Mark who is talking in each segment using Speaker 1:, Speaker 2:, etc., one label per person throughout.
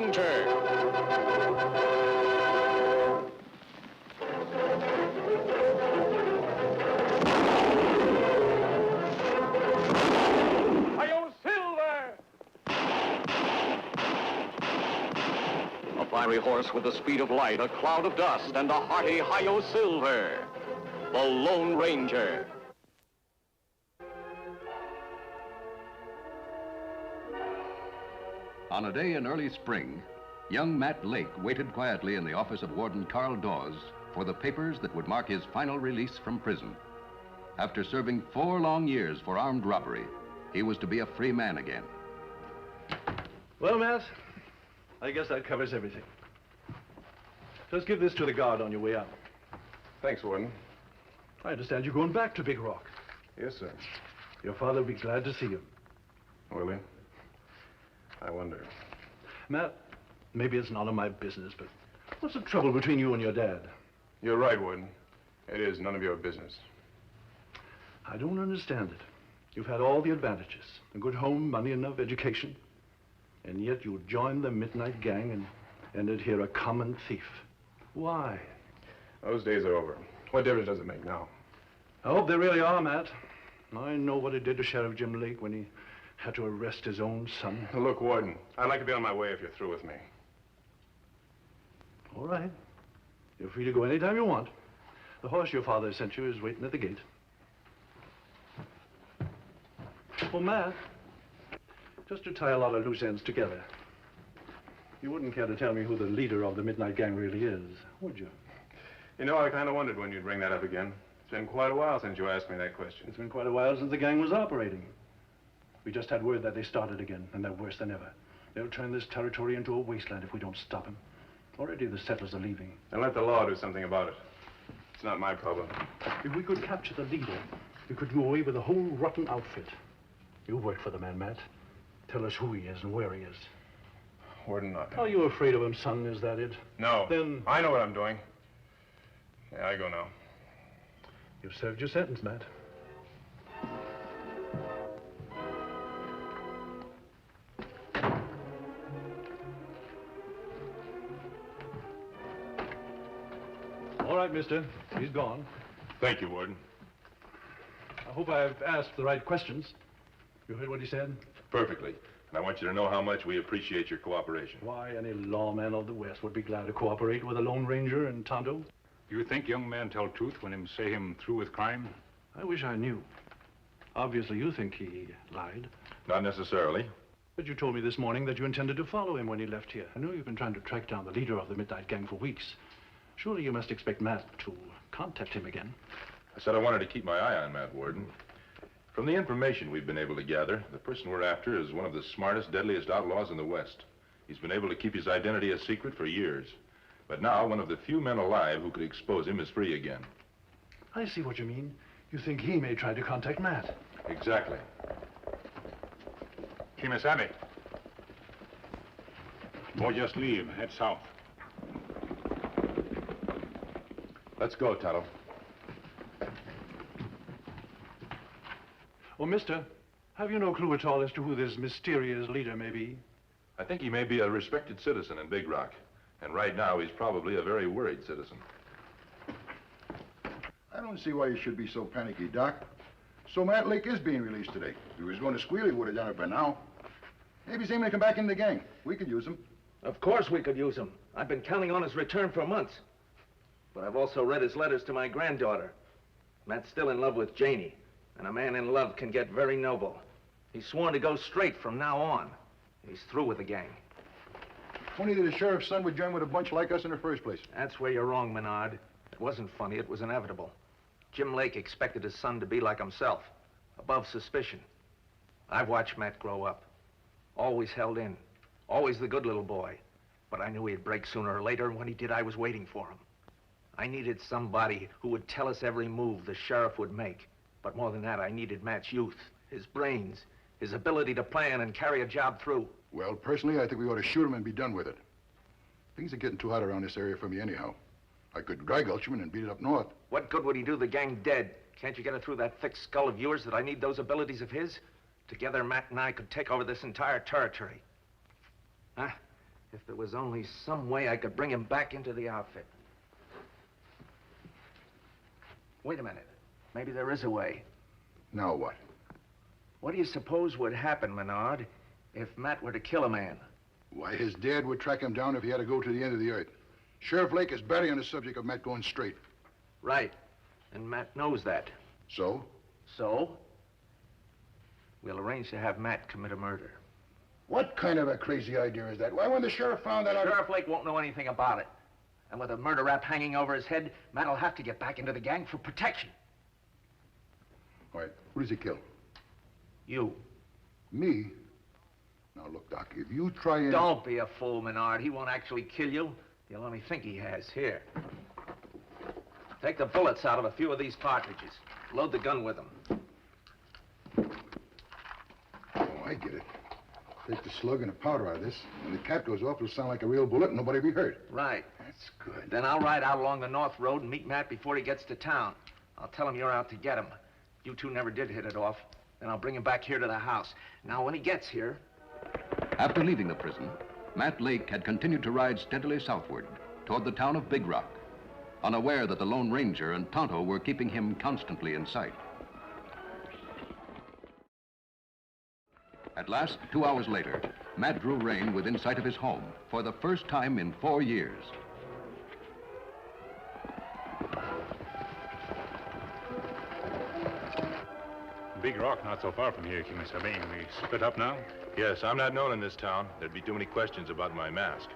Speaker 1: Ranger. A fiery horse with the speed of light, a cloud of dust, and a hearty Hi-Yo Silver, the Lone Ranger.
Speaker 2: On a day in early spring, young Matt Lake waited quietly in the office of Warden Carl Dawes for the papers that would mark his final release from prison. After serving 4 long years for armed robbery, he was to be a free man again.
Speaker 3: Well, Matt, I guess that covers everything. Just give this to the guard on your way out.
Speaker 4: Thanks, Warden.
Speaker 3: I understand you're going back to Big Rock.
Speaker 4: Yes, sir.
Speaker 3: Your father will be glad to see you.
Speaker 4: Will he? I wonder.
Speaker 3: Matt, maybe it's none of my business, but what's the trouble between you and your dad?
Speaker 4: You're right, Warden. It is none of your business.
Speaker 3: I don't understand it. You've had all the advantages. A good home, money enough, education. And yet you joined the midnight gang and ended here a common thief. Why?
Speaker 4: Those days are over. What difference does it make now?
Speaker 3: I hope they really are, Matt. I know what it did to Sheriff Jim Lake when he had to arrest his own son.
Speaker 4: Look, Warden, I'd like to be on my way if you're through with me.
Speaker 3: All right. You're free to go anytime you want. The horse your father sent you is waiting at the gate. Well, Matt, just to tie a lot of loose ends together, you wouldn't care to tell me who the leader of the Midnight Gang really is, would you?
Speaker 4: You know, I kind of wondered when you'd bring that up again. It's been quite a while since you asked me that question.
Speaker 3: It's been quite a while since the gang was operating. We just had word that they started again, and they're worse than ever. They'll turn this territory into a wasteland if we don't stop them. Already the settlers are leaving.
Speaker 4: And let the law do something about it. It's not my problem.
Speaker 3: If we could capture the leader, we could do away with the whole rotten outfit. You work for the man, Matt. Tell us who he is and where he is.
Speaker 4: Warden,
Speaker 3: Are you afraid of him, son? Is that it?
Speaker 4: No.
Speaker 3: Then...
Speaker 4: I know what I'm doing. Yeah, I go now.
Speaker 3: You've served your sentence, Matt. All right, mister. He's gone.
Speaker 4: Thank you, Warden.
Speaker 3: I hope I've asked the right questions. You heard what he said?
Speaker 5: Perfectly. And I want you to know how much we appreciate your cooperation.
Speaker 3: Why, any lawman of the West would be glad to cooperate with a Lone Ranger and Tonto.
Speaker 6: You think young man tell truth when him say him through with crime?
Speaker 3: I wish I knew. Obviously, you think he lied.
Speaker 5: Not necessarily.
Speaker 3: But you told me this morning that you intended to follow him when he left here. I know you've been trying to track down the leader of the Midnight Gang for weeks. Surely you must expect Matt to contact him again.
Speaker 5: I said I wanted to keep my eye on Matt, Warden. From the information we've been able to gather, the person we're after is one of the smartest, deadliest outlaws in the West. He's been able to keep his identity a secret for years. But now, one of the few men alive who could expose him is free again.
Speaker 3: I see what you mean. You think he may try to contact Matt.
Speaker 5: Exactly.
Speaker 6: Kemo Sabe. Or just leave, head south.
Speaker 5: Let's go, Tonto.
Speaker 3: Well, mister, have you no clue at all as to who this mysterious leader may be?
Speaker 5: I think he may be a respected citizen in Big Rock. And right now, he's probably a very worried citizen.
Speaker 7: I don't see why you should be so panicky, Doc. So Matt Lake is being released today. If he was going to squeal, he would have done it by now. Maybe he's aiming to come back in the gang. We could use him.
Speaker 8: Of course we could use him. I've been counting on his return for months. But I've also read his letters to my granddaughter. Matt's still in love with Janie, and a man in love can get very noble. He's sworn to go straight from now on. He's through with the gang.
Speaker 7: Funny that the sheriff's son would join with a bunch like us in the first place.
Speaker 8: That's where you're wrong, Menard. It wasn't funny, it was inevitable. Jim Lake expected his son to be like himself, above suspicion. I've watched Matt grow up. Always held in, always the good little boy. But I knew he'd break sooner or later, and when he did, I was waiting for him. I needed somebody who would tell us every move the sheriff would make. But more than that, I needed Matt's youth, his brains, his ability to plan and carry a job through.
Speaker 7: Well, personally, I think we ought to shoot him and be done with it. Things are getting too hot around this area for me anyhow. I could dry gulch him and beat it up north.
Speaker 8: What good would he do the gang dead? Can't you get it through that thick skull of yours that I need those abilities of his? Together, Matt and I could take over this entire territory. Huh? If there was only some way I could bring him back into the outfit. Wait a minute. Maybe there is a way.
Speaker 7: Now what?
Speaker 8: What do you suppose would happen, Menard, if Matt were to kill a man?
Speaker 7: Why, his dad would track him down if he had to go to the end of the earth. Sheriff Lake is barely on the subject of Matt going straight.
Speaker 8: Right. And Matt knows that.
Speaker 7: So?
Speaker 8: So? We'll arrange to have Matt commit a murder.
Speaker 7: What kind of a crazy idea is that? Why, when the sheriff found that out...
Speaker 8: Sheriff Lake won't know anything about it. And with a murder rap hanging over his head, Matt'll have to get back into the gang for protection.
Speaker 7: All right, who does he kill?
Speaker 8: You.
Speaker 7: Me? Now, look, Doc, if you try and...
Speaker 8: Don't be a fool, Menard. He won't actually kill you. He'll only think he has. Here. Take the bullets out of a few of these cartridges. Load the gun with them.
Speaker 7: Oh, I get it. Take the slug and the powder out of this. When the cap goes off, it'll sound like a real bullet and nobody will be hurt.
Speaker 8: Right.
Speaker 7: That's good.
Speaker 8: Then I'll ride out along the North Road and meet Matt before he gets to town. I'll tell him you're out to get him. You two never did hit it off. Then I'll bring him back here to the house. Now, when he gets here...
Speaker 2: After leaving the prison, Matt Lake had continued to ride steadily southward toward the town of Big Rock, unaware that the Lone Ranger and Tonto were keeping him constantly in sight. At last, 2 hours later, Matt drew rein within sight of his home for the first time in 4 years.
Speaker 6: Big Rock, not so far from here, Kemo Sabe. We split up now?
Speaker 5: Yes, I'm not known in this town. There'd be too many questions about my mask.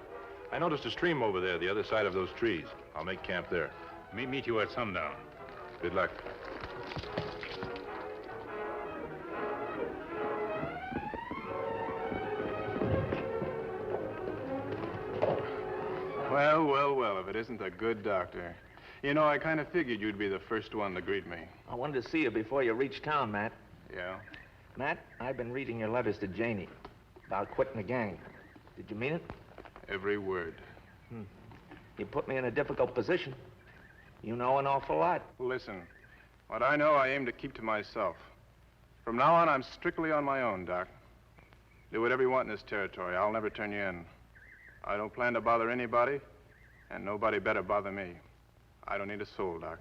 Speaker 5: I noticed a stream over there, the other side of those trees. I'll make camp there.
Speaker 6: Meet you at sundown.
Speaker 5: Good luck.
Speaker 4: Well, well, well, if it isn't a good doctor. You know, I kind of figured you'd be the first one to greet me.
Speaker 8: I wanted to see you before you reach town, Matt.
Speaker 4: Yeah?
Speaker 8: Matt, I've been reading your letters to Janie about quitting the gang. Did you mean it?
Speaker 4: Every word.
Speaker 8: You put me in a difficult position. You know an awful lot.
Speaker 4: Listen, what I know I aim to keep to myself. From now on, I'm strictly on my own, Doc. Do whatever you want in this territory. I'll never turn you in. I don't plan to bother anybody, and nobody better bother me. I don't need a soul, Doc.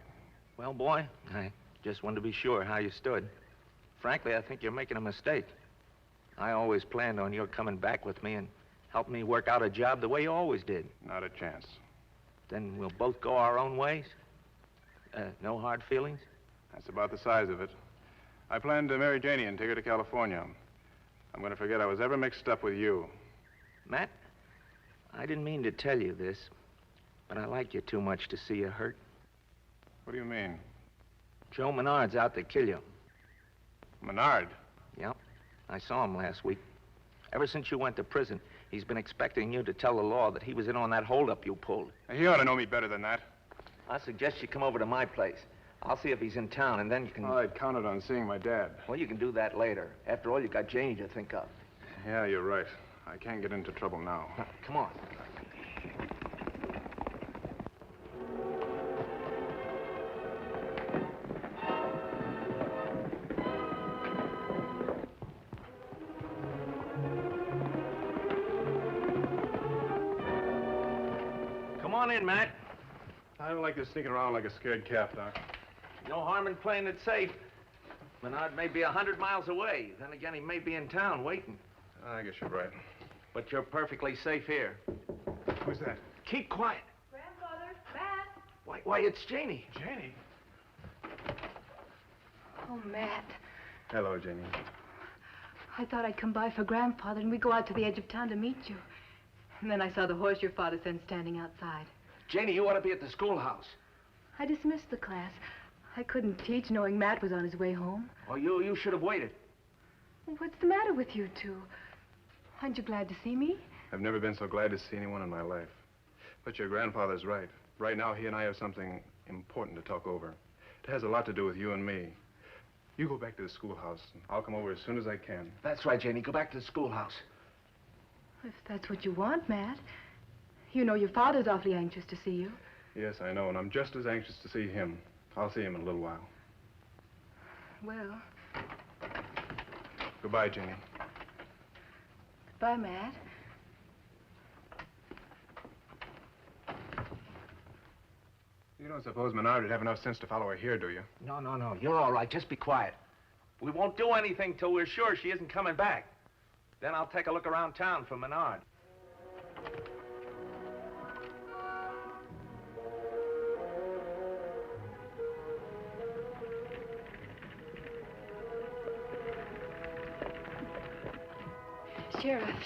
Speaker 8: Well, boy, I just wanted to be sure how you stood. Frankly, I think you're making a mistake. I always planned on your coming back with me and helping me work out a job the way you always did.
Speaker 4: Not a chance.
Speaker 8: Then we'll both go our own ways? No hard feelings?
Speaker 4: That's about the size of it. I plan to marry Janie and take her to California. I'm going to forget I was ever mixed up with you.
Speaker 8: Matt, I didn't mean to tell you this, but I like you too much to see you hurt.
Speaker 4: What do you mean?
Speaker 8: Joe Menard's out to kill you.
Speaker 4: Menard?
Speaker 8: Yep. I saw him last week. Ever since you went to prison, he's been expecting you to tell the law that he was in on that holdup you pulled.
Speaker 4: He ought to know me better than that.
Speaker 8: I suggest you come over to my place. I'll see if he's in town, and then you can...
Speaker 4: Well, I'd counted on seeing my dad.
Speaker 8: Well, you can do that later. After all, you got Janie to think of.
Speaker 4: Yeah, you're right. I can't get into trouble now.
Speaker 8: Now, come on. Come on in, Matt.
Speaker 4: I don't like this sneaking around like a scared calf, Doc.
Speaker 8: No harm in playing it safe. Menard may be 100 miles away. Then again, he may be in town waiting.
Speaker 4: I guess you're right.
Speaker 8: But you're perfectly safe here.
Speaker 4: Who's that?
Speaker 8: Keep quiet.
Speaker 9: Grandfather, Matt.
Speaker 8: Why, it's Janie.
Speaker 4: Janie.
Speaker 9: Oh, Matt.
Speaker 4: Hello, Janie.
Speaker 9: I thought I'd come by for Grandfather and we'd go out to the edge of town to meet you. And then I saw the horse your father sent standing outside.
Speaker 8: Janie, you ought to be at the schoolhouse.
Speaker 9: I dismissed the class. I couldn't teach knowing Matt was on his way home.
Speaker 8: Oh, you should have waited.
Speaker 9: What's the matter with you two? Aren't you glad to see me?
Speaker 4: I've never been so glad to see anyone in my life. But your grandfather's right. Right now, he and I have something important to talk over. It has a lot to do with you and me. You go back to the schoolhouse, and I'll come over as soon as I can.
Speaker 8: That's right, Janie. Go back to the schoolhouse.
Speaker 9: If that's what you want, Matt. You know your father's awfully anxious to see you.
Speaker 4: Yes, I know, and I'm just as anxious to see him. I'll see him in a little while.
Speaker 9: Well,
Speaker 4: Goodbye, Janie.
Speaker 9: goodbye, Matt.
Speaker 4: You don't suppose Menard would have enough sense to follow her here, do you?
Speaker 8: No. You're all right. Just be quiet. We won't do anything till we're sure she isn't coming back. Then I'll take a look around town for Menard.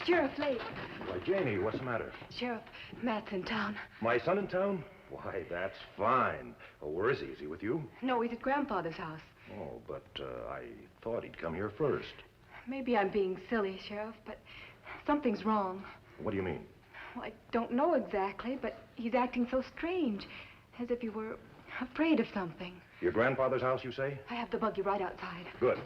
Speaker 9: Sheriff Lake.
Speaker 10: Why, Janie, what's the matter?
Speaker 9: Sheriff, Matt's in town.
Speaker 10: My son in town? Why, that's fine. Oh, where is he? Is he with you?
Speaker 9: No, he's at Grandfather's house.
Speaker 10: Oh, but I thought he'd come here first.
Speaker 9: Maybe I'm being silly, Sheriff, but something's wrong.
Speaker 10: What do you mean?
Speaker 9: Well, I don't know exactly, but he's acting so strange, as if he were afraid of something.
Speaker 10: Your grandfather's house, you say?
Speaker 9: I have the buggy right outside.
Speaker 10: Good.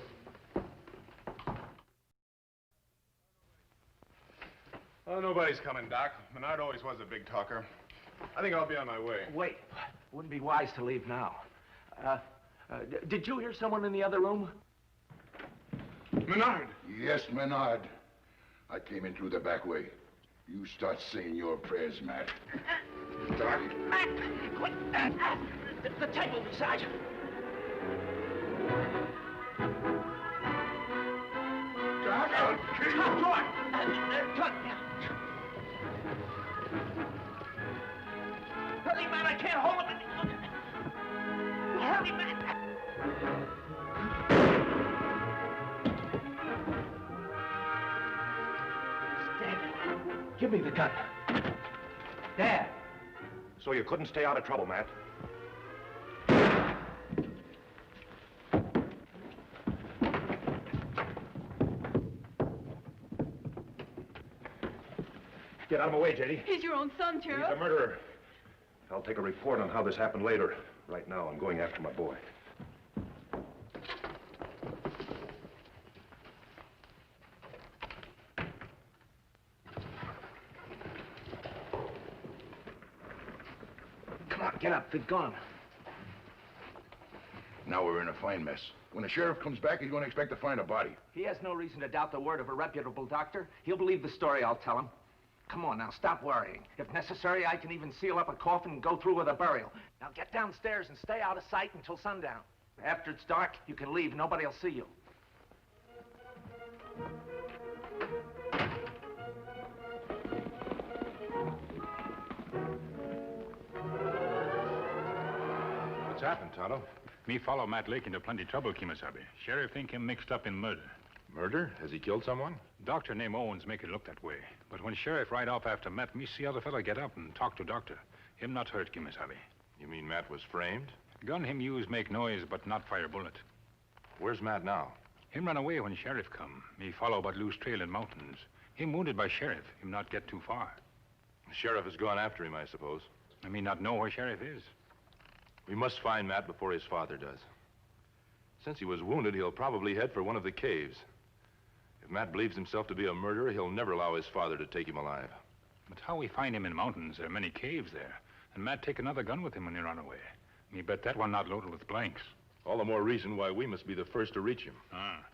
Speaker 4: Oh, nobody's coming, Doc. Menard always was a big talker. I think I'll be on my way.
Speaker 8: Wait. Wouldn't be wise to leave now. Did you hear someone in the other room?
Speaker 4: Menard!
Speaker 7: Yes, Menard. I came in through the back way. You start saying your prayers, Matt.
Speaker 8: Matt! Quick! The table, Sergeant.
Speaker 7: Doc, I'll kill you.
Speaker 8: Come on! Hurry, man, I can't hold him. Hurry, man. He's dead. Give me the gun. Dad.
Speaker 10: So you couldn't stay out of trouble, Matt? Get out of my way, J.D.
Speaker 9: He's your own son, Sheriff.
Speaker 10: He's a murderer. I'll take a report on how this happened later. Right now, I'm going after my boy.
Speaker 8: Come on, get up. They're gone.
Speaker 7: Now we're in a fine mess. When the sheriff comes back, he's going to expect to find a body.
Speaker 8: He has no reason to doubt the word of a reputable doctor. He'll believe the story I'll tell him. Come on now, stop worrying. If necessary, I can even seal up a coffin and go through with a burial. Now get downstairs and stay out of sight until sundown. After it's dark, you can leave. Nobody will see you.
Speaker 5: What's happened, Tonto?
Speaker 6: Me follow Matt Lake into plenty trouble, Kemo Sabe. Sheriff think him mixed up in murder.
Speaker 5: Murder? Has he killed someone?
Speaker 6: Doctor named Owens make it look that way. But when Sheriff ride off after Matt, me see other fella get up and talk to doctor. Him not hurt, Kemo Sabe.
Speaker 5: You mean Matt was framed?
Speaker 6: Gun him use make noise, but not fire bullet.
Speaker 5: Where's Matt now?
Speaker 6: Him run away when Sheriff come. Me follow but lose trail in mountains. Him wounded by Sheriff. Him not get too far.
Speaker 5: The sheriff has gone after him, I suppose.
Speaker 6: I mean not know where Sheriff is.
Speaker 5: We must find Matt before his father does. Since he was wounded, he'll probably head for one of the caves. If Matt believes himself to be a murderer, he'll never allow his father to take him alive.
Speaker 6: But how we find him in mountains? There are many caves there. And Matt take another gun with him when he run away. Me bet that one not loaded with blanks.
Speaker 5: All the more reason why we must be the first to reach him.
Speaker 6: Ah.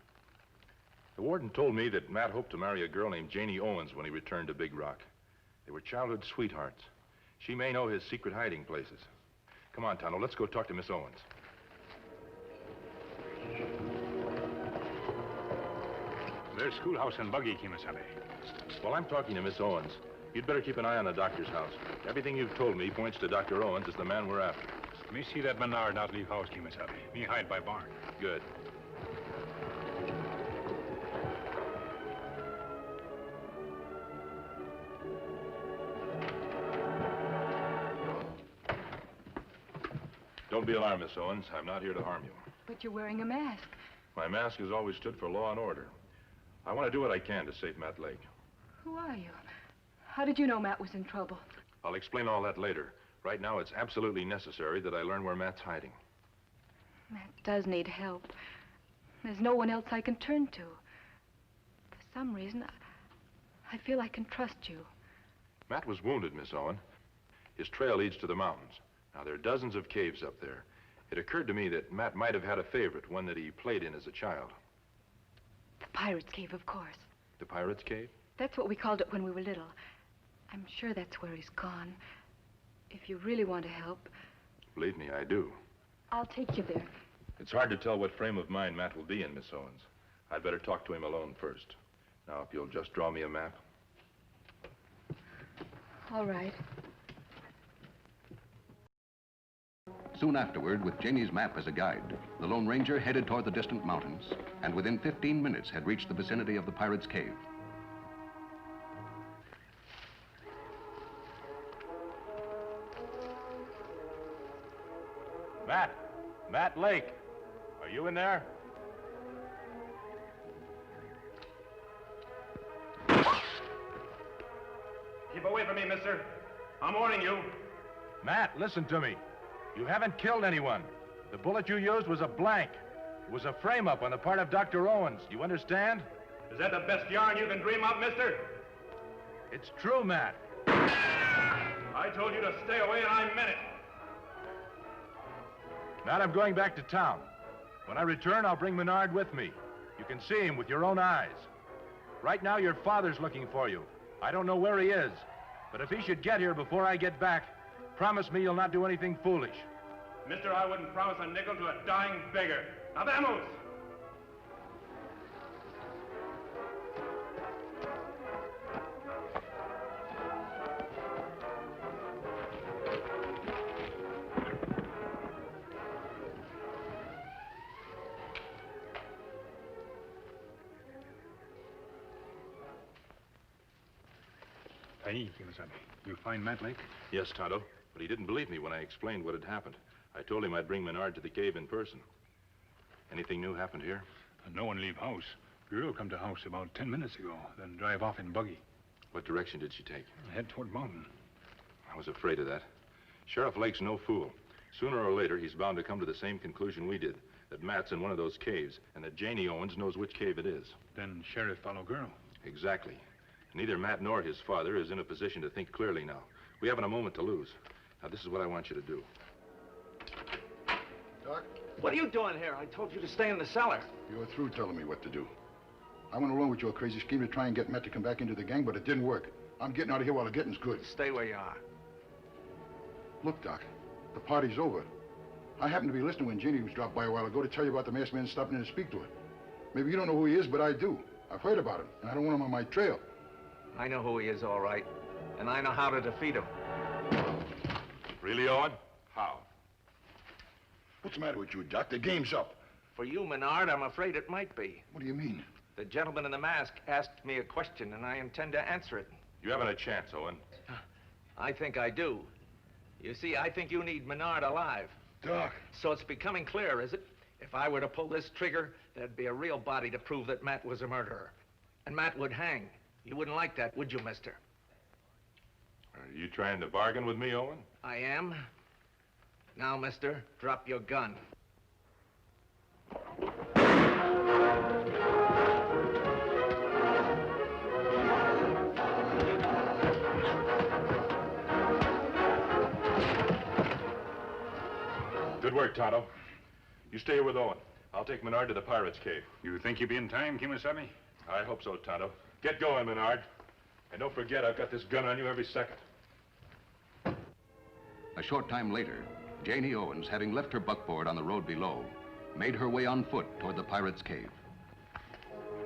Speaker 5: The warden told me that Matt hoped to marry a girl named Janie Owens when he returned to Big Rock. They were childhood sweethearts. She may know his secret hiding places. Come on, Tonto, let's go talk to Miss Owens.
Speaker 6: There's schoolhouse and buggy, Kemo Sabe.
Speaker 5: While I'm talking to Miss Owens, you'd better keep an eye on the doctor's house. Everything you've told me points to Dr. Owens as the man we're after.
Speaker 6: Me see that Menard not leave house, Kemo Sabe. Me hide by barn.
Speaker 5: Good. Don't be alarmed, Miss Owens. I'm not here to harm you.
Speaker 9: But you're wearing a mask.
Speaker 5: My mask has always stood for law and order. I want to do what I can to save Matt Lake.
Speaker 9: Who are you? How did you know Matt was in trouble?
Speaker 5: I'll explain all that later. Right now, it's absolutely necessary that I learn where Matt's hiding.
Speaker 9: Matt does need help. There's no one else I can turn to. For some reason, I feel I can trust you.
Speaker 5: Matt was wounded, Miss Owen. His trail leads to the mountains. Now, there are dozens of caves up there. It occurred to me that Matt might have had a favorite, one that he played in as a child.
Speaker 9: The Pirate's Cave, of course.
Speaker 5: The Pirate's Cave?
Speaker 9: That's what we called it when we were little. I'm sure that's where he's gone. If you really want to help...
Speaker 5: Believe me, I do.
Speaker 9: I'll take you there.
Speaker 5: It's hard to tell what frame of mind Matt will be in, Miss Owens. I'd better talk to him alone first. Now, if you'll just draw me a map.
Speaker 9: All right.
Speaker 2: Soon afterward, with Janie's map as a guide, the Lone Ranger headed toward the distant mountains and within 15 minutes had reached the vicinity of the Pirate's Cave.
Speaker 5: Matt Lake, are you in there?
Speaker 10: Keep away from me, mister. I'm warning you.
Speaker 5: Matt, listen to me. You haven't killed anyone. The bullet you used was a blank. It was a frame-up on the part of Dr. Owens. You understand?
Speaker 10: Is that the best yarn you can dream up, mister?
Speaker 5: It's true, Matt.
Speaker 10: I told you to stay away, and I meant it.
Speaker 5: Matt, I'm going back to town. When I return, I'll bring Menard with me. You can see him with your own eyes. Right now, your father's looking for you. I don't know where he is, but if he should get here before I get back, promise me you'll not do anything foolish.
Speaker 10: Mister, I wouldn't promise a nickel to a dying beggar. Now, vamos!
Speaker 6: Hey, Kemo Sabe, you find Matt Lake?
Speaker 5: Yes, Tonto, but he didn't believe me when I explained what had happened. I told him I'd bring Menard to the cave in person. Anything new happened here?
Speaker 6: No one leave house. Girl come to house about 10 minutes ago, then drive off in buggy.
Speaker 5: What direction did she take?
Speaker 6: Head toward mountain.
Speaker 5: I was afraid of that. Sheriff Lake's no fool. Sooner or later, he's bound to come to the same conclusion we did, that Matt's in one of those caves, and that Janie Owens knows which cave it is.
Speaker 6: Then Sheriff follow girl.
Speaker 5: Exactly. Neither Matt nor his father is in a position to think clearly now. We haven't a moment to lose. Now, this is what I want you to do.
Speaker 7: Doc,
Speaker 8: What are you doing here? I told you to stay in the cellar.
Speaker 7: you're through telling me what to do. I went along with your crazy scheme to try and get Matt to come back into the gang, but it didn't work. I'm getting out of here while the getting's good.
Speaker 8: Stay where you are.
Speaker 7: Look, Doc, the party's over. I happened to be listening when Jeannie was dropped by a while ago to tell you about the masked man stopping in to speak to her. Maybe you don't know who he is, but I do. I've heard about him, and I don't want him on my trail.
Speaker 8: I know who he is, all right. And I know how to defeat him.
Speaker 5: Really, Owen? How?
Speaker 7: What's the matter with you, Doc? The game's up.
Speaker 8: For you, Menard, I'm afraid it might be.
Speaker 7: What do you mean?
Speaker 8: The gentleman in the mask asked me a question, and I intend to answer it.
Speaker 5: You haven't a chance, Owen.
Speaker 8: I think I do. You see, I think you need Menard alive.
Speaker 7: Doc.
Speaker 8: So it's becoming clear, is it? If I were to pull this trigger, there'd be a real body to prove that Matt was a murderer. And Matt would hang. You wouldn't like that, would you, mister?
Speaker 5: Are you trying to bargain with me, Owen?
Speaker 8: I am. Now, mister, drop your gun.
Speaker 5: Good work, Tonto. You stay here with Owen. I'll take Menard to the Pirate's Cave.
Speaker 6: You think you'll be in time, Kemo Sabe?
Speaker 5: I hope so, Tonto. Get going, Menard. And don't forget, I've got this gun on you every second.
Speaker 2: A short time later, Janie Owens, having left her buckboard on the road below, made her way on foot toward the Pirate's Cave.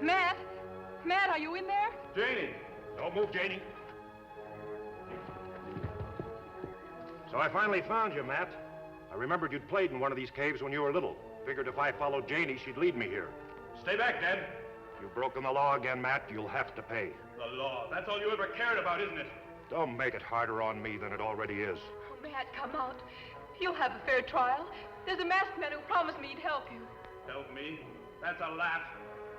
Speaker 9: Matt? Matt, are you in there?
Speaker 10: Janie!
Speaker 5: Don't move, Janie.
Speaker 10: So I finally found you, Matt. I remembered you'd played in one of these caves when you were little. Figured if I followed Janie, she'd lead me here.
Speaker 5: Stay back, Dad.
Speaker 10: If you've broken the law again, Matt, you'll have to pay.
Speaker 1: The law. That's all you ever cared about, isn't it?
Speaker 10: Don't make it harder on me than it already is.
Speaker 9: Oh, Matt, come out. You'll have a fair trial. There's a masked man who promised me he'd help you.
Speaker 1: Help me? That's a laugh.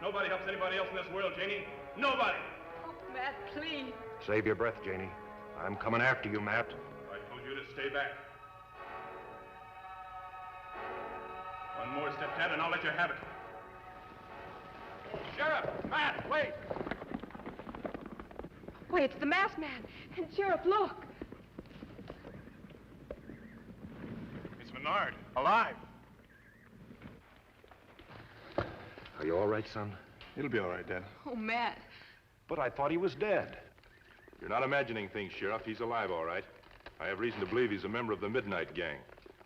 Speaker 1: Nobody helps anybody else in this world, Janie. Nobody.
Speaker 9: Oh, Matt, please.
Speaker 10: Save your breath, Janie. I'm coming after you, Matt.
Speaker 1: I told you to stay back. One more step, Dad, and I'll let you have it. Sheriff! Matt, wait!
Speaker 9: Wait, it's the masked man. And Sheriff, look.
Speaker 1: It's Menard, alive.
Speaker 10: Are you all right, son?
Speaker 6: It'll be all right, Dad.
Speaker 9: Oh, Matt.
Speaker 10: But I thought he was dead.
Speaker 5: You're not imagining things, Sheriff. He's alive, all right. I have reason to believe he's a member of the Midnight Gang.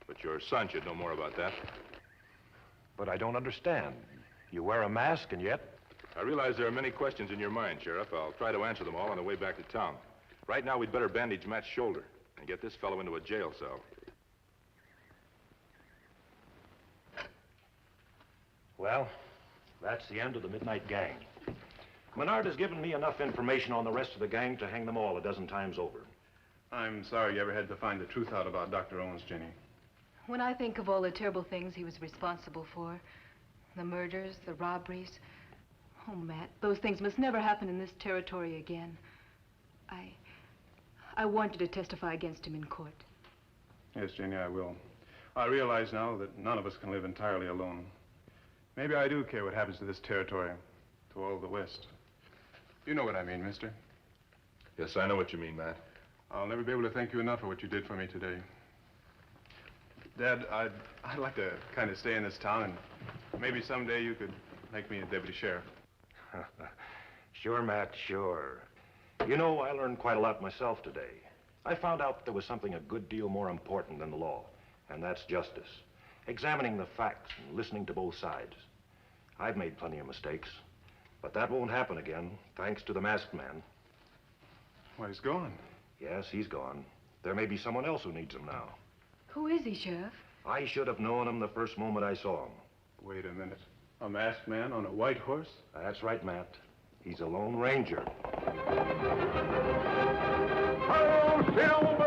Speaker 5: But your son should know more about that.
Speaker 10: But I don't understand. You wear a mask and yet...
Speaker 5: I realize there are many questions in your mind, Sheriff. I'll try to answer them all on the way back to town. Right now, we'd better bandage Matt's shoulder and get this fellow into a jail cell.
Speaker 10: Well, that's the end of the Midnight Gang. Menard has given me enough information on the rest of the gang to hang them all a dozen times over.
Speaker 4: I'm sorry you ever had to find the truth out about Dr. Owens, Jenny.
Speaker 9: When I think of all the terrible things he was responsible for, the murders, the robberies, oh, Matt, those things must never happen in this territory again. I wanted to testify against him in court.
Speaker 4: Yes, Jenny, I will. I realize now that none of us can live entirely alone. Maybe I do care what happens to this territory, to all of the West. You know what I mean, mister.
Speaker 5: Yes, I know what you mean, Matt.
Speaker 4: I'll never be able to thank you enough for what you did for me today. Dad, I'd like to kind of stay in this town, and maybe someday you could make me a deputy sheriff.
Speaker 10: Sure, Matt, sure. You know, I learned quite a lot myself today. I found out there was something a good deal more important than the law, and that's justice. Examining the facts and listening to both sides. I've made plenty of mistakes, but that won't happen again, thanks to the masked man.
Speaker 4: Why, he's gone.
Speaker 10: Yes, he's gone. There may be someone else who needs him now.
Speaker 9: Who is he, Sheriff?
Speaker 10: I should have known him the first moment I saw him.
Speaker 4: Wait a minute. A masked man on a white horse?
Speaker 10: That's right, Matt. He's a Lone Ranger.
Speaker 1: Ho, Silver!